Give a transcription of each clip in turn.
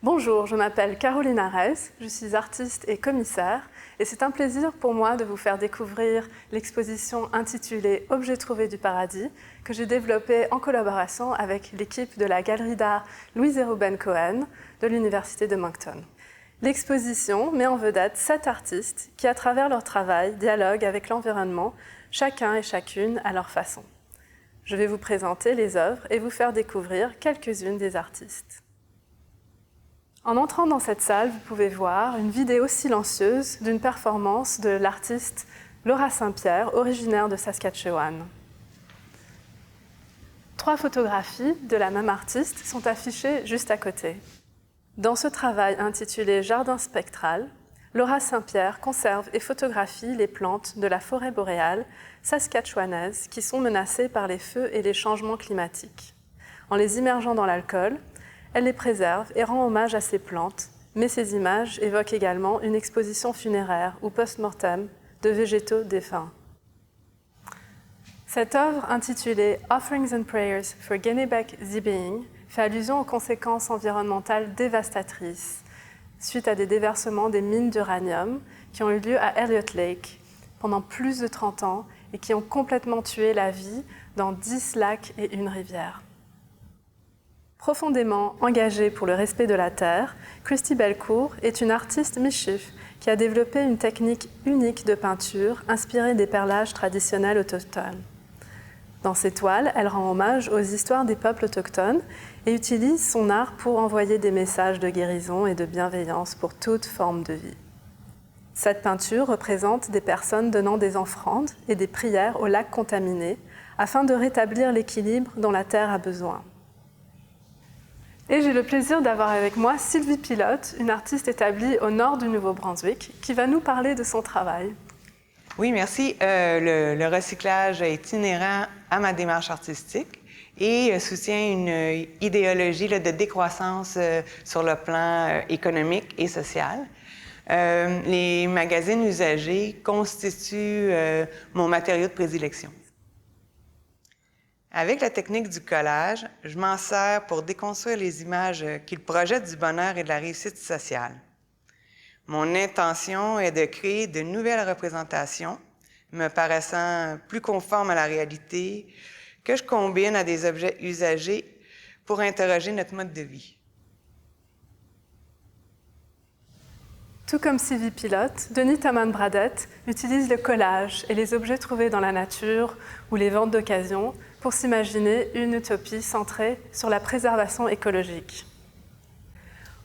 Bonjour, je m'appelle Caroline Arès, je suis artiste et commissaire et c'est un plaisir pour moi de vous faire découvrir l'exposition intitulée « Objets trouvés du paradis » que j'ai développée en collaboration avec l'équipe de la galerie d'art Louise et Ruben Cohen de l'Université de Moncton. L'exposition met en vedette 7 artistes qui, à travers leur travail, dialoguent avec l'environnement, chacun et chacune à leur façon. Je vais vous présenter les œuvres et vous faire découvrir quelques-unes des artistes. En entrant dans cette salle, vous pouvez voir une vidéo silencieuse d'une performance de l'artiste Laura Saint-Pierre, originaire de Saskatchewan. 3 photographies de la même artiste sont affichées juste à côté. Dans ce travail intitulé « Jardin spectral », Laura Saint-Pierre conserve et photographie les plantes de la forêt boréale saskatchouanaise qui sont menacées par les feux et les changements climatiques. En les immergeant dans l'alcool, elle les préserve et rend hommage à ces plantes, mais ces images évoquent également une exposition funéraire ou post-mortem de végétaux défunts. Cette œuvre intitulée « Offerings and Prayers for Kennebec Zibeing » fait allusion aux conséquences environnementales dévastatrices suite à des déversements des mines d'uranium qui ont eu lieu à Elliott Lake pendant plus de 30 ans et qui ont complètement tué la vie dans 10 lacs et une rivière. Profondément engagée pour le respect de la terre, Christy Belcourt est une artiste Michif qui a développé une technique unique de peinture inspirée des perlages traditionnels autochtones. Dans ses toiles, elle rend hommage aux histoires des peuples autochtones et utilise son art pour envoyer des messages de guérison et de bienveillance pour toute forme de vie. Cette peinture représente des personnes donnant des offrandes et des prières aux lacs contaminés afin de rétablir l'équilibre dont la terre a besoin. Et j'ai le plaisir d'avoir avec moi Sylvie Pilote, une artiste établie au nord du Nouveau-Brunswick, qui va nous parler de son travail. Oui, merci. Le recyclage est inhérent à ma démarche artistique et soutient une idéologie de décroissance sur le plan économique et social. Les magazines usagés constituent mon matériau de prédilection. Avec la technique du collage, je m'en sers pour déconstruire les images qui projettent du bonheur et de la réussite sociale. Mon intention est de créer de nouvelles représentations, me paraissant plus conformes à la réalité, que je combine à des objets usagés pour interroger notre mode de vie. Tout comme Sylvie Pilote, Denis Taman-Bradette utilise le collage et les objets trouvés dans la nature ou les ventes d'occasion pour s'imaginer une utopie centrée sur la préservation écologique.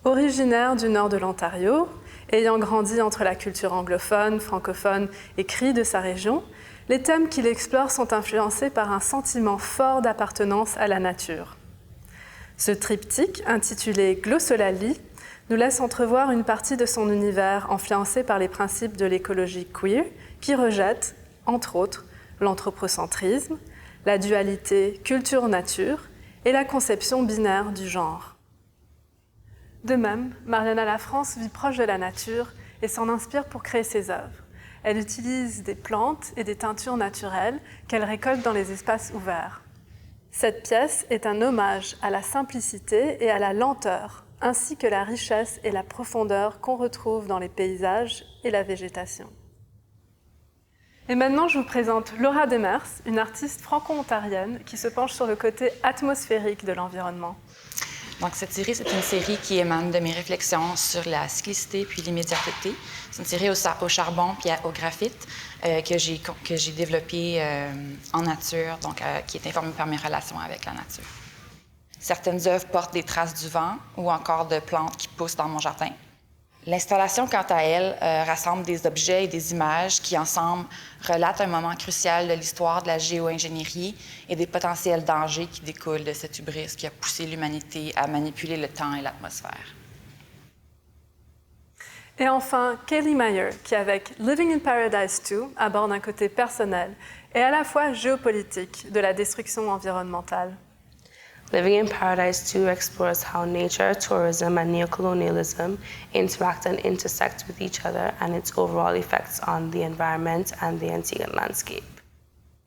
Originaire du nord de l'Ontario, ayant grandi entre la culture anglophone, francophone et cri de sa région, les thèmes qu'il explore sont influencés par un sentiment fort d'appartenance à la nature. Ce triptyque, intitulé Glossolalie, nous laisse entrevoir une partie de son univers influencé par les principes de l'écologie queer, qui rejette, entre autres, l'anthropocentrisme, la dualité culture-nature et la conception binaire du genre. De même, Mariana Lafrance vit proche de la nature et s'en inspire pour créer ses œuvres. Elle utilise des plantes et des teintures naturelles qu'elle récolte dans les espaces ouverts. Cette pièce est un hommage à la simplicité et à la lenteur, ainsi que la richesse et la profondeur qu'on retrouve dans les paysages et la végétation. Et maintenant, je vous présente Laura Demers, une artiste franco-ontarienne qui se penche sur le côté atmosphérique de l'environnement. Donc, cette série, c'est une série qui émane de mes réflexions sur la cyclicité puis l'immédiateté. C'est une série au charbon puis au graphite que j'ai développée en nature, donc qui est informée par mes relations avec la nature. Certaines œuvres portent des traces du vent ou encore de plantes qui poussent dans mon jardin. L'installation, quant à elle, rassemble des objets et des images qui, ensemble, relatent un moment crucial de l'histoire de la géo-ingénierie et des potentiels dangers qui découlent de cette hubris qui a poussé l'humanité à manipuler le temps et l'atmosphère. Et enfin, Kaylee Meyer, qui avec Living in Paradise 2 aborde un côté personnel et à la fois géopolitique de la destruction environnementale. Living in Paradise 2 explores how nature, tourism, and neocolonialism interact and intersect with each other and its overall effects on the environment and the Antiguan landscape.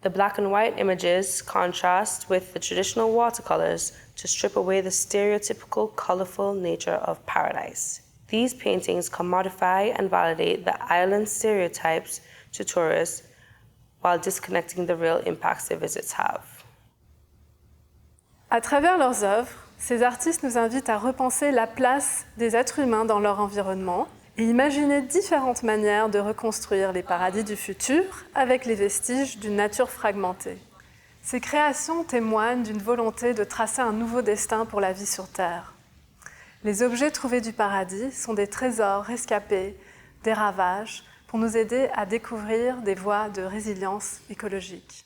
The black and white images contrast with the traditional watercolors to strip away the stereotypical colorful nature of paradise. These paintings commodify and validate the island stereotypes to tourists while disconnecting the real impacts their visits have. À travers leurs œuvres, ces artistes nous invitent à repenser la place des êtres humains dans leur environnement et imaginer différentes manières de reconstruire les paradis du futur avec les vestiges d'une nature fragmentée. Ces créations témoignent d'une volonté de tracer un nouveau destin pour la vie sur Terre. Les objets trouvés du paradis sont des trésors rescapés, des ravages, pour nous aider à découvrir des voies de résilience écologique.